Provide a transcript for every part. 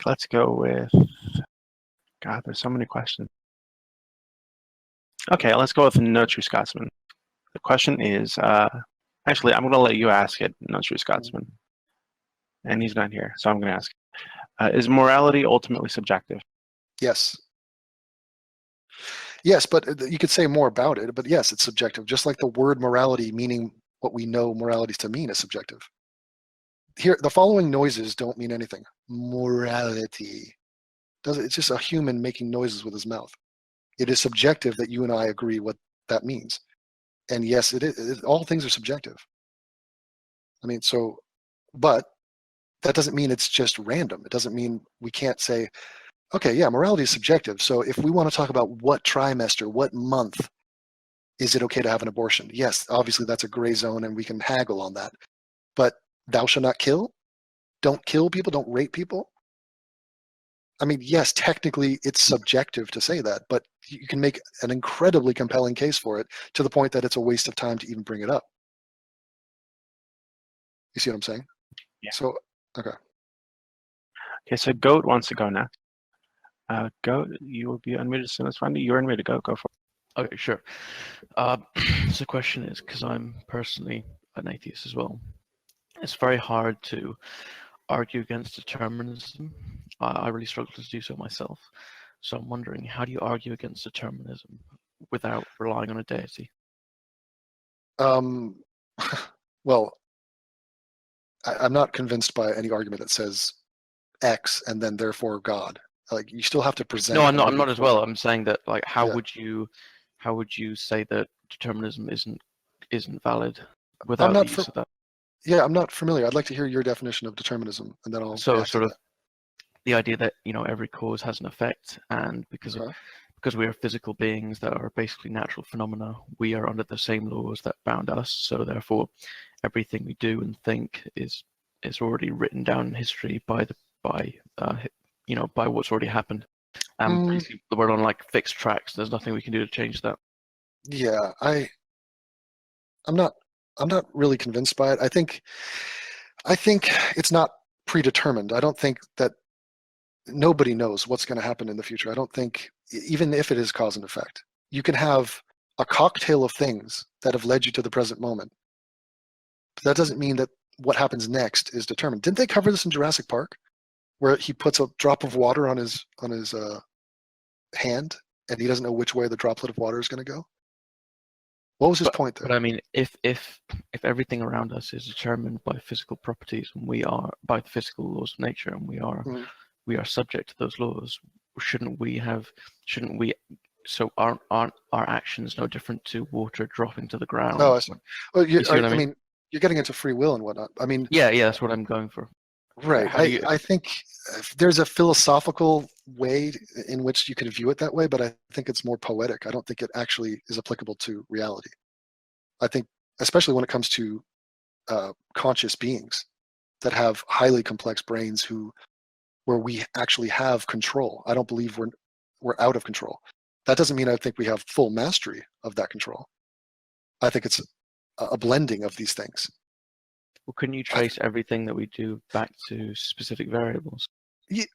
let's go with, God, there's so many questions. Okay, let's go with No True Scotsman. The question is, actually, I'm going to let you ask it, No True Scotsman. And he's not here, so I'm going to ask. Is morality ultimately subjective? Yes. Yes, but you could say more about it, but yes, it's subjective. Just like the word morality, meaning what we know morality to mean, is subjective. Here, the following noises don't mean anything. Morality. It's just a human making noises with his mouth. It is subjective that you and I agree what that means. And yes, it is. All things are subjective. I mean, so, but that doesn't mean it's just random. It doesn't mean we can't say, okay, yeah, morality is subjective. So if we want to talk about what trimester, what month, is it okay to have an abortion? Yes, obviously that's a gray zone and we can haggle on that. But thou shalt not kill? Don't kill people, don't rape people? I mean, yes, technically it's subjective to say that, but you can make an incredibly compelling case for it to the point that it's a waste of time to even bring it up. You see what I'm saying? Yeah. So, okay. Okay, so Goat wants to go next. Goat, you will be unmuted as soon as finally you're unmuted. Go for it. Okay, sure. So the question is, because I'm personally an atheist as well, it's very hard to argue against determinism. I really struggle to do so myself. So I'm wondering, how do you argue against determinism without relying on a deity? Well, I'm not convinced by any argument that says X and then therefore God. Like, you still have to present. No, I'm not as well. I'm saying that, like, how Yeah. would you say that determinism isn't valid without the use of that? Yeah, I'm not familiar. I'd like to hear your definition of determinism, and then I'll. So sort of the idea that, you know, every cause has an effect, and because we are physical beings that are basically natural phenomena, we are under the same laws that bound us. So therefore, everything we do and think is already written down in history by what's already happened. Basically, we're on like fixed tracks. There's nothing we can do to change that. Yeah, I'm not really convinced by it. I think it's not predetermined. I don't think that nobody knows what's going to happen in the future. I don't think, even if it is cause and effect, you can have a cocktail of things that have led you to the present moment. But that doesn't mean that what happens next is determined. Didn't they cover this in Jurassic Park, where he puts a drop of water on his hand, and he doesn't know which way the droplet of water is going to go? What was his point there? But I mean, if everything around us is determined by physical properties, and we are by the physical laws of nature, and we are subject to those laws, shouldn't we? So aren't our actions no different to water dropping to the ground? Oh, I see. Well, I mean, you're getting into free will and whatnot. I mean, yeah, that's what I'm going for. Right. I think there's a philosophical way in which you could view it that way, but I think it's more poetic. I don't think it actually is applicable to reality. I think, especially when it comes to conscious beings that have highly complex brains where we actually have control. I don't believe we're out of control. That doesn't mean I think we have full mastery of that control. I think it's a blending of these things. Well, couldn't you trace everything that we do back to specific variables? Yeah,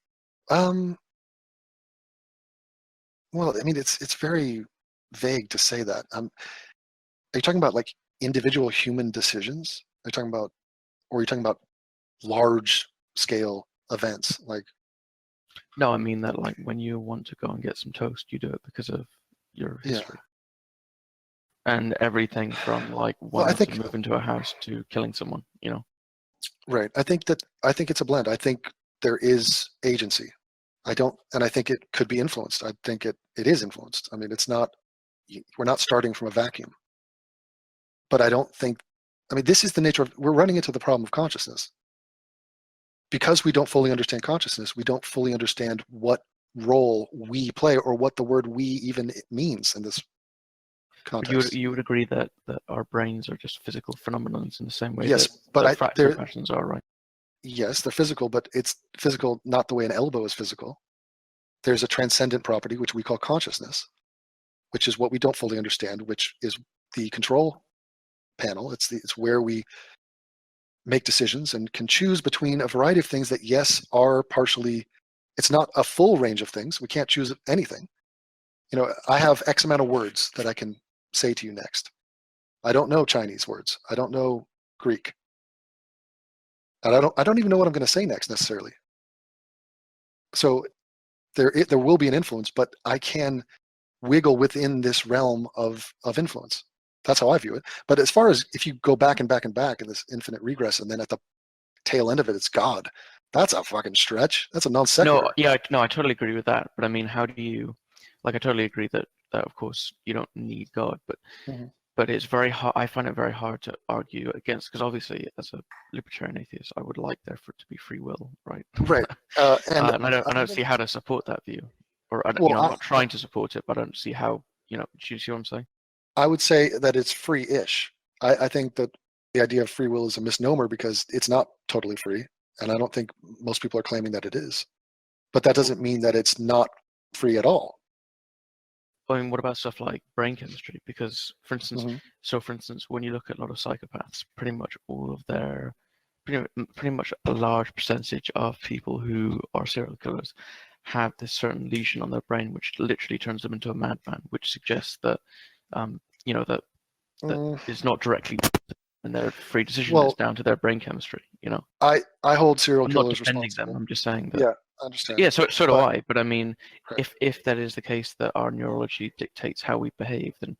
well, I mean, it's very vague to say that. Are you talking about like individual human decisions? Are you talking about large scale events? Like, no, I mean that, like, when you want to go and get some toast, you do it because of your history. Yeah. And everything from like wanting to move into a house to killing someone, you know. Right. I think it's a blend. I think there is agency. I think it could be influenced. I think it is influenced. I mean, we're not starting from a vacuum. But this is the nature of, we're running into the problem of consciousness. Because we don't fully understand consciousness, we don't fully understand what role we play or what the word we even means in this context. You would agree that our brains are just physical phenomena in the same way yes, that fractal patterns are, right? Yes, they're physical, but it's physical not the way an elbow is physical. There's a transcendent property, which we call consciousness, which is what we don't fully understand, which is the control panel. It's where we make decisions and can choose between a variety of things that, yes, are partially It's not a full range of things. We can't choose anything. You know, I have X amount of words that I can say to you next. I don't know Chinese words. I don't know Greek. And I don't even know what I'm going to say next necessarily. So there will be an influence, but I can wiggle within this realm of influence. That's how I view it. But as far as if you go back and back and back in this infinite regress, and then at the tail end of it, it's God, that's a fucking stretch. That's a non sequitur. No, yeah, no, I totally agree with that. But I mean, how do you, like, I totally agree that of course you don't need God, but Mhm. but it's very hard. I find it very hard to argue against, because obviously, as a libertarian atheist, I would like there for it to be free will, right? Right. And And I don't see how to support that view, or you well, know, I'm not trying to support it, but I don't see how. You know, do you see what I'm saying? I would say that it's free-ish. I think that the idea of free will is a misnomer because it's not totally free, and I don't think most people are claiming that it is. But that doesn't mean that it's not free at all. I mean, what about stuff like brain chemistry? Because, for instance, Mhm. for instance, when you look at a lot of psychopaths, pretty much all of their, pretty much a large percentage of people who are serial killers have this certain lesion on their brain, which literally turns them into a madman, which suggests that, you know, that Mm, is not directly, and their free decision is well, down to their brain chemistry. You know, I hold serial I'm not killers defending them. responsible. I'm just saying that. Yeah, I understand. Yeah, so do But I. But I mean, right. if that is the case, that our neurology dictates how we behave, then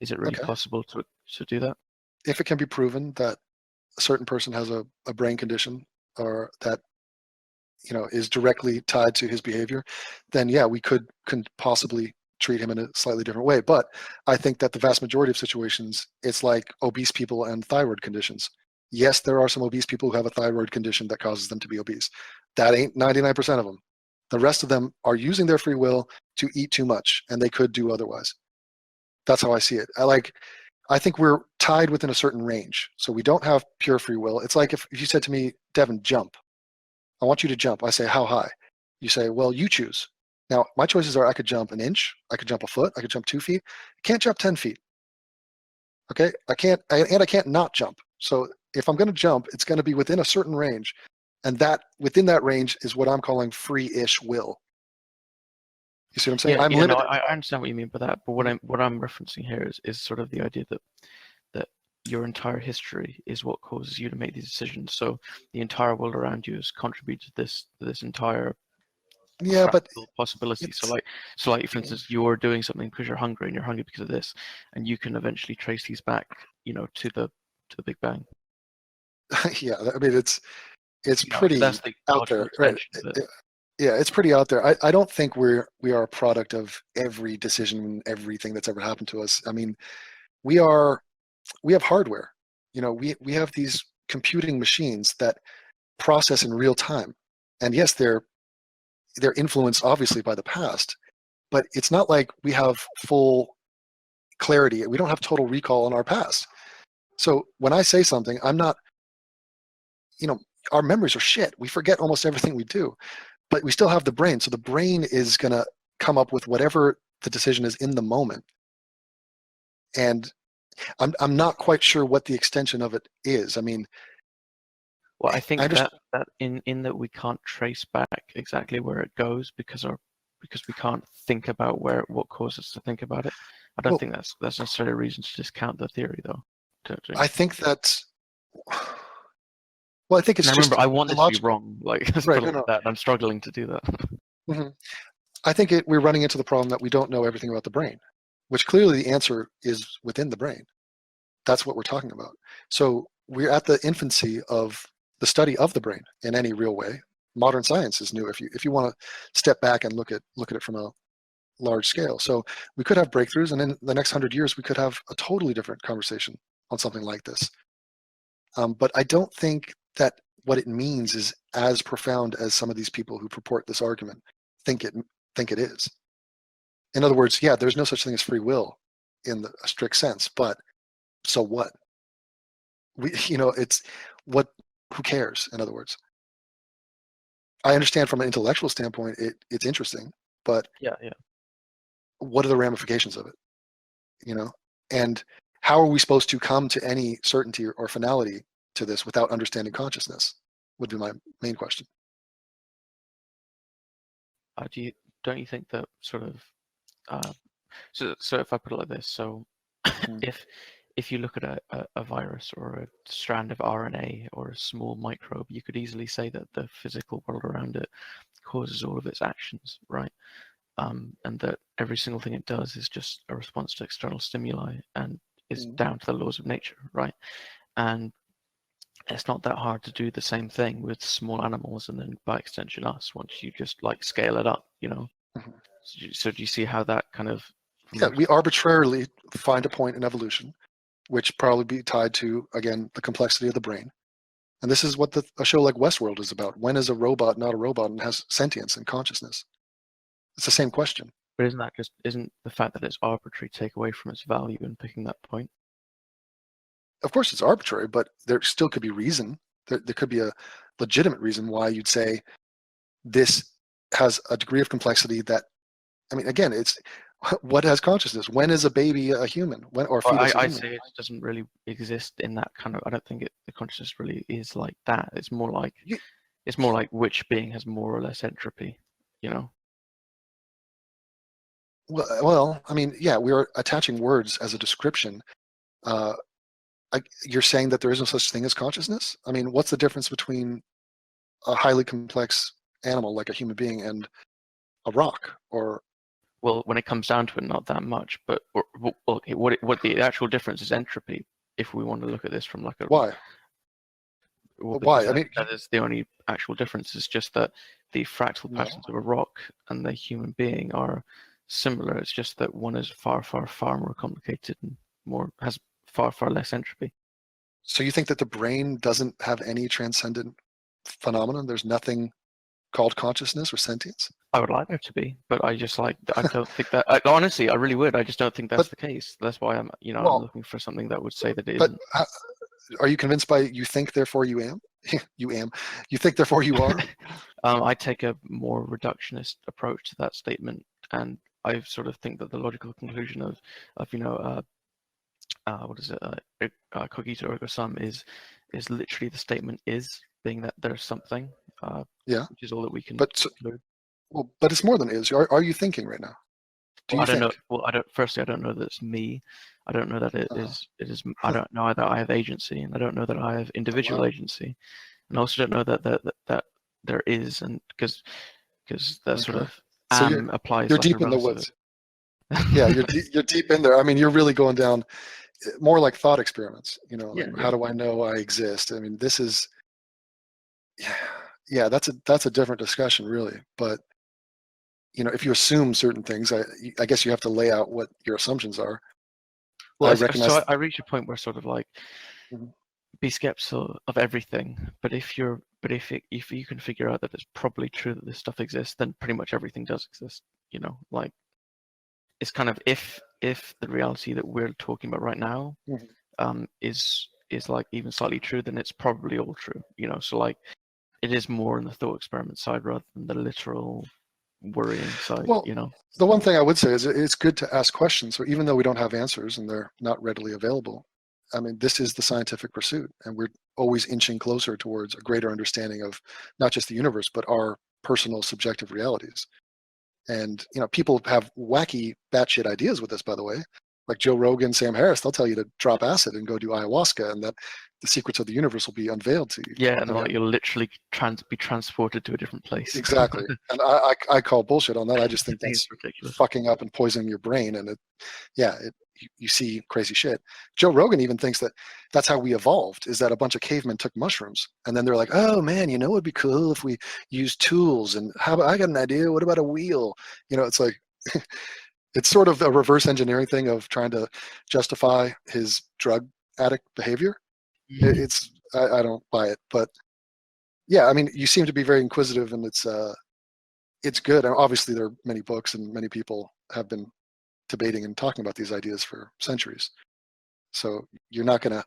is it really Okay. possible to do that? If it can be proven that a certain person has a brain condition or that is directly tied to his behavior, then yeah, we could possibly treat him in a slightly different way. But I think that the vast majority of situations, it's like obese people and thyroid conditions. Yes, there are some obese people who have a thyroid condition that causes them to be obese. That ain't 99% of them. The rest of them are using their free will to eat too much, and they could do otherwise. That's how I see it. I think we're tied within a certain range. So we don't have pure free will. It's like if you said to me, Devin, jump. I want you to jump. I say, how high? You say, well, you choose. Now, my choices are I could jump an inch, I could jump a foot, I could jump 2 feet. I can't jump 10 feet. Okay? I can't not jump. So if I'm going to jump, it's going to be within a certain range. And that within that range is what I'm calling free-ish will. You see what I'm saying? Yeah, I'm yeah, no, limited. I understand what you mean by that. But what I'm referencing here is sort of the idea that your entire history is what causes you to make these decisions. So the entire world around you has contributed to this entire Yeah, but practical possibility. it's So like for instance, you're doing something because you're hungry, and you're hungry because of this, and you can eventually trace these back, you know, to the Big Bang. yeah, I mean it's You know, pretty that's the out logical there, right? extension of it. Yeah, it's pretty out there. I don't think we are a product of every decision, everything that's ever happened to us. I mean, we have hardware. We have these computing machines that process in real time. And yes, they're influenced obviously by the past, but it's not like we have full clarity. We don't have total recall on our past. So when I say something, I'm not, you know, our memories are shit. We forget almost everything we do, but we still have the brain. So the brain is going to come up with whatever the decision is in the moment. And I'm not quite sure what the extension of it is. I mean, Well, I I think understand. that in that we can't trace back exactly where it goes because we can't think about what caused us to think about it. I don't Well, think that's necessarily a reason to discount the theory, though. I think that's well. I think And it's I remember, just I want this to be illogical, wrong. Like, let's right? put it No, like no. that. And I'm struggling to do that. I think we're running into the problem that we don't know everything about the brain, which clearly the answer is within the brain. That's what we're talking about. So we're at the infancy of the study of the brain in any real way. Modern science is new. If you want to step back and look at it from a large scale, so we could have breakthroughs, and in the next 100 years, we could have a totally different conversation on something like this. But I don't think that what it means is as profound as some of these people who purport this argument think it is. In other words, yeah, there's no such thing as free will in a strict sense, but so what? It's what? Who cares? In other words, I understand from an intellectual standpoint, it's interesting, but Yeah, yeah. what are the ramifications of it? You know, and how are we supposed to come to any certainty or finality to this without understanding consciousness? Would be my main question. do you don't you think that sort of so if I put it like this, so if you look at a virus or a strand of RNA or a small microbe, you could easily say that the physical world around it causes all of its actions, right? And that every single thing it does is just a response to external stimuli and is down to the laws of nature, right? And it's not that hard to do the same thing with small animals and then by extension us once you just like scale it up, you know? So do you see how that kind of... Yeah, we arbitrarily find a point in evolution, which probably be tied to, again, the complexity of the brain. And this is what a show like Westworld is about. When is a robot not a robot and has sentience and consciousness? It's the same question. But isn't the fact that it's arbitrary take away from its value in picking that point? Of course it's arbitrary, but there still could be reason. There could be a legitimate reason why you'd say this has a degree of complexity that, I mean, again, it's what has consciousness? When is a baby a human? When or a fetus a I'd human? say it doesn't really exist in that kind of... I don't think the consciousness really is like that. It's more like which being has more or less entropy, you know? Well, I mean, yeah, we're attaching words as a description. You're saying that there is no such thing as consciousness? I mean, what's the difference between a highly complex animal like a human being and a rock? Or well, when it comes down to it, not that much. But okay, what the actual difference is entropy. If we want to look at this from like a... Why? Well, Why? I mean, that is the only actual difference. Is just that the fractal patterns of a rock and the human being are similar. It's just that one is far, far, far more complicated and has far, far less entropy. So you think that the brain doesn't have any transcendent phenomenon? There's nothing called consciousness or sentience? I would like there to be, but I don't think that. Honestly, I really would. I just don't think that's the case. That's why I'm looking for something that would say that it isn't. Are you convinced by you think, therefore you am? You think, therefore you are? I take a more reductionist approach to that statement, and I sort of think that the logical conclusion of what is it? Cogito ergo sum is literally the statement is, being that there's something. Which is all that we can conclude. But it's more than is. Are you thinking right now? I don't know. Well, Firstly, I don't know that it's me. I don't know that it is. I don't know that I have agency, and I don't know that I have individual agency, and I also don't know that there is, and because that sort of applies. You're like deep in the woods. Yeah, you're deep in there. I mean, you're really going down more like thought experiments. You know, how do I know I exist? I mean, this is. Yeah, that's a different discussion, really. But you know, if you assume certain things, I guess you have to lay out what your assumptions are. Well, I reach a point where sort of like be skeptical of everything. But if you can figure out that it's probably true that this stuff exists, then pretty much everything does exist. You know, like it's kind of if the reality that we're talking about right now is like even slightly true, then it's probably all true. You know, so like it is more in the thought experiment side rather than the literal worrying side. Well, you know, the one thing I would say is it's good to ask questions. So even though we don't have answers and they're not readily available, I mean, this is the scientific pursuit, and we're always inching closer towards a greater understanding of not just the universe, but our personal subjective realities. And you know, people have wacky batshit ideas with this, by the way. Like Joe Rogan, Sam Harris, they'll tell you to drop acid and go do ayahuasca, and that the secrets of the universe will be unveiled to you. Yeah, and like you'll literally be transported to a different place. Exactly. And I call bullshit on that. I just think that's ridiculous. Fucking up and poisoning your brain, and you see crazy shit. Joe Rogan even thinks that that's how we evolved, is that a bunch of cavemen took mushrooms, and then they're like, oh man, you know what'd be cool if we used tools, and how about, I got an idea, what about a wheel? You know, it's like it's sort of a reverse engineering thing of trying to justify his drug addict behavior. I don't buy it, but yeah, I mean, you seem to be very inquisitive, and it's good. And obviously there are many books, and many people have been debating and talking about these ideas for centuries. So you're not gonna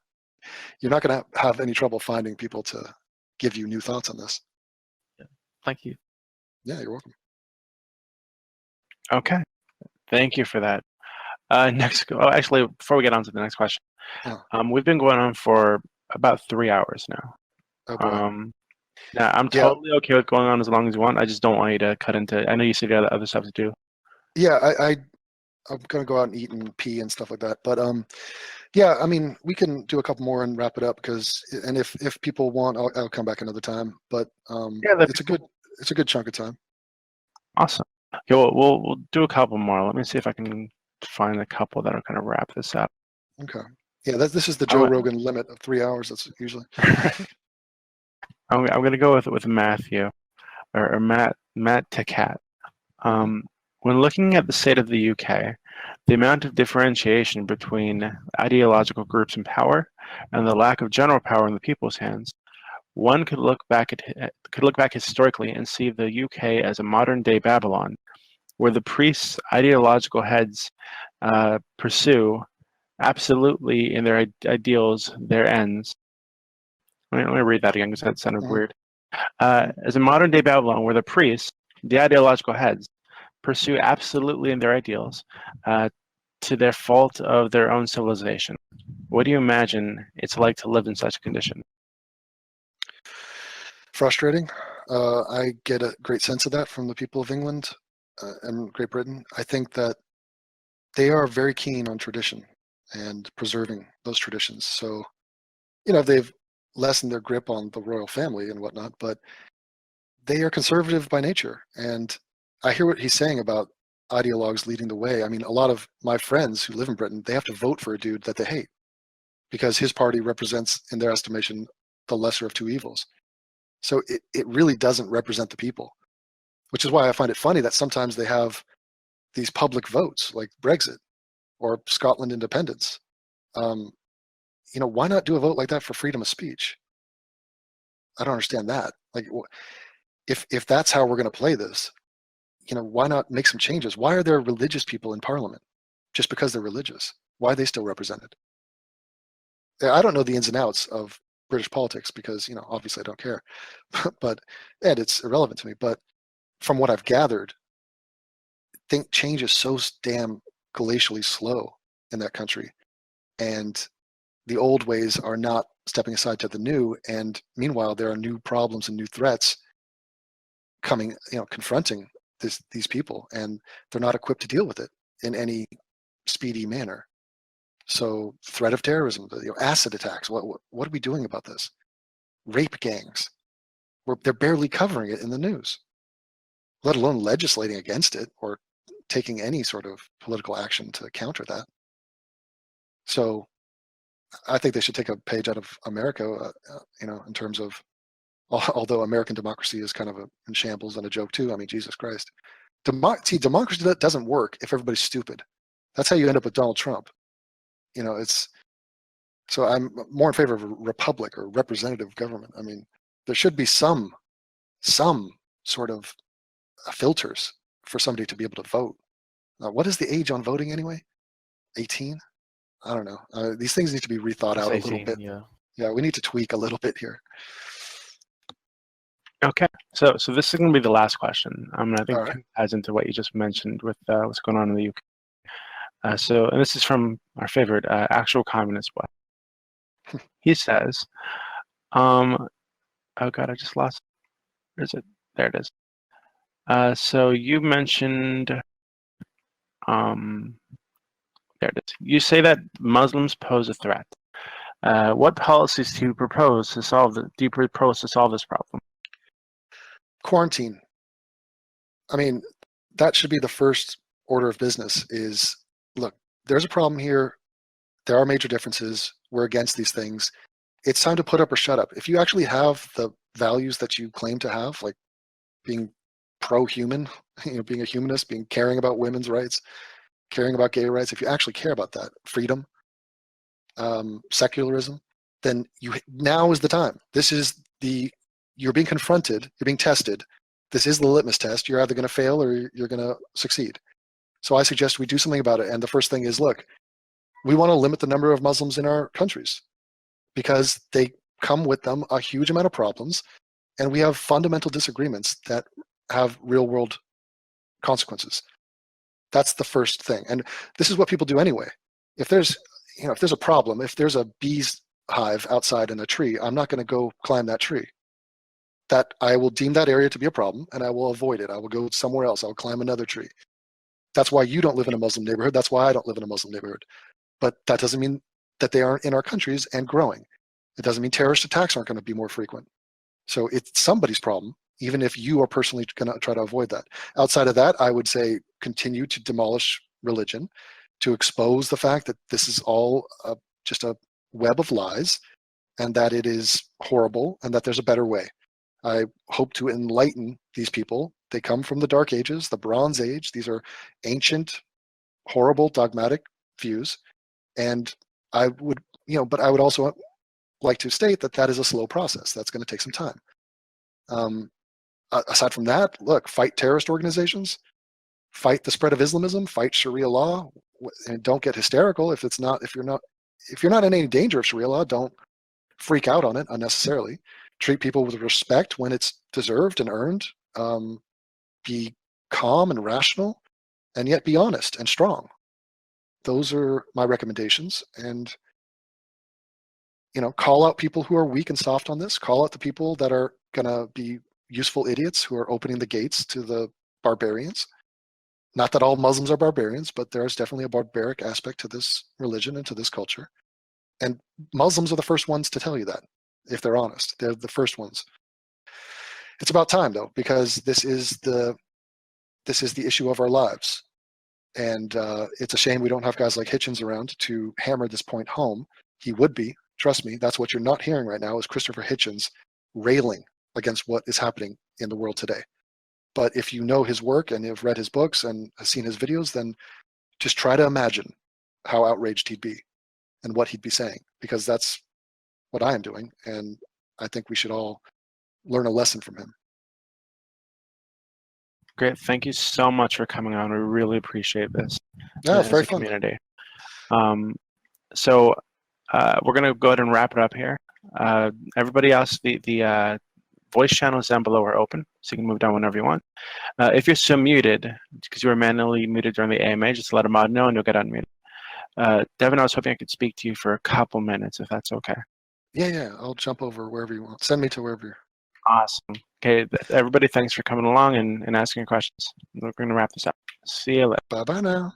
have any trouble finding people to give you new thoughts on this. Yeah. Thank you. Yeah, you're welcome. Okay. Thank you for that. Actually, before we get on to the next question, we've been going on for about 3 hours now. Oh boy. Yeah, I'm Yeah. totally okay with going on as long as you want. I just don't want you to cut into. I know you said you had other stuff to do. Yeah, I'm gonna go out and eat and pee and stuff like that. But yeah, I mean, we can do a couple more and wrap it up and if people want, I'll come back another time. But Yeah, that'd it's be a good chunk of time. awesome. Okay, well, we'll do a couple more. Let me see if I can find a couple that'll kind of wrap this up. Okay. Yeah, this is the I'm Joe gonna- Rogan limit of 3 hours. That's usually. I'm gonna go with Matthew or Matt Takat. When looking at the state of the UK, the amount of differentiation between ideological groups in power and the lack of general power in the people's hands, one could look back historically and see the UK as a modern-day Babylon, where the priests' ideological heads pursue absolutely in their ideals their ends. Let me read that again because that sounded weird. As a modern-day Babylon, where the priests, the ideological heads, pursue absolutely in their ideals to their fault of their own civilization. What do you imagine it's like to live in such a condition? Frustrating. I get a great sense of that from the people of England and Great Britain. I think that they are very keen on tradition and preserving those traditions. So, they've lessened their grip on the royal family and whatnot, but they are conservative by nature. And I hear what he's saying about ideologues leading the way. I mean, a lot of my friends who live in Britain, they have to vote for a dude that they hate because his party represents, in their estimation, the lesser of two evils. So it really doesn't represent the people, which is why I find it funny that sometimes they have these public votes like Brexit or Scotland independence. Why not do a vote like that for freedom of speech? I don't understand that. Like, if that's how we're going to play this, why not make some changes? Why are there religious people in parliament just because they're religious? Why are they still represented? I don't know the ins and outs of British politics because, obviously I don't care, and it's irrelevant to me. But from what I've gathered, I think change is so damn glacially slow in that country. And the old ways are not stepping aside to the new. And meanwhile, there are new problems and new threats coming, confronting these people, and they're not equipped to deal with it in any speedy manner. So threat of terrorism, acid attacks, what are we doing about this? Rape gangs, they're barely covering it in the news, let alone legislating against it or taking any sort of political action to counter that. So I think they should take a page out of America, in terms of, although American democracy is kind of in shambles and a joke too. I mean, Jesus Christ. Democracy doesn't work if everybody's stupid. That's how you end up with Donald Trump. So I'm more in favor of a republic or representative government. I mean, there should be some sort of filters for somebody to be able to vote. What is the age on voting anyway? 18? I don't know. These things need to be rethought out a little bit. Yeah, we need to tweak a little bit here. Okay, so this is going to be the last question. I think All right. it ties into what you just mentioned with what's going on in the UK. And this is from our favorite actual communist boy. He says, oh God, I just lost. Where is it? There it is. So you mentioned, there it is. You say that Muslims pose a threat. What policies do you propose to solve this problem? Quarantine. I mean, that should be the first order of business is, look, there's a problem here. There are major differences. We're against these things. It's time to put up or shut up. If you actually have the values that you claim to have, like being pro-human, being a humanist, caring about women's rights, caring about gay rights, if you actually care about that, freedom, secularism, then now is the time. You're being confronted, you're being tested. This is the litmus test. You're either going to fail or you're going to succeed. So I suggest we do something about it. And the first thing is, look, we want to limit the number of Muslims in our countries because they come with them a huge amount of problems, and we have fundamental disagreements that have real world consequences. That's the first thing. And this is what people do anyway. If there's a problem, if there's a bee's hive outside in a tree, I'm not going to go climb that tree. that I will deem that area to be a problem and I will avoid it. I will go somewhere else. I'll climb another tree. That's why you don't live in a Muslim neighborhood. That's why I don't live in a Muslim neighborhood. But that doesn't mean that they aren't in our countries and growing. It doesn't mean terrorist attacks aren't going to be more frequent. So it's somebody's problem, even if you are personally going to try to avoid that. Outside of that, I would say continue to demolish religion, to expose the fact that this is all just a web of lies and that it is horrible and that there's a better way. I hope to enlighten these people. They come from the Dark Ages, the Bronze Age. These are ancient, horrible, dogmatic views. And I would, but I would also like to state that that is a slow process. That's going to take some time. Aside from that, look, fight terrorist organizations, fight the spread of Islamism, fight Sharia law, and don't get hysterical if you're not in any danger of Sharia law, don't freak out on it unnecessarily. Treat people with respect when it's deserved and earned. Be calm and rational, and yet be honest and strong. Those are my recommendations. And call out people who are weak and soft on this. Call out the people that are going to be useful idiots who are opening the gates to the barbarians. Not that all Muslims are barbarians, but there is definitely a barbaric aspect to this religion and to this culture. And Muslims are the first ones to tell you that, if they're honest. They're the first ones. It's about time, though, because this is the issue of our lives. And it's a shame we don't have guys like Hitchens around to hammer this point home. He would be. Trust me, that's what you're not hearing right now is Christopher Hitchens railing against what is happening in the world today. But if you know his work and have read his books and have seen his videos, then just try to imagine how outraged he'd be and what he'd be saying, because that's what I am doing. And I think we should all learn a lesson from him. Great. Thank you so much for coming on. We really appreciate this. Yeah, it's as very a fun. community. So we're going to go ahead and wrap it up here. Everybody else, the voice channels down below are open, so you can move down whenever you want. If you're still muted, because you were manually muted during the AMA, just let a mod know and you'll get unmuted. Devin, I was hoping I could speak to you for a couple minutes, if that's okay. Yeah, I'll jump over wherever you want. Send me to wherever you're. Awesome. Okay, everybody, thanks for coming along and asking questions. We're going to wrap this up. See you later. Bye-bye now.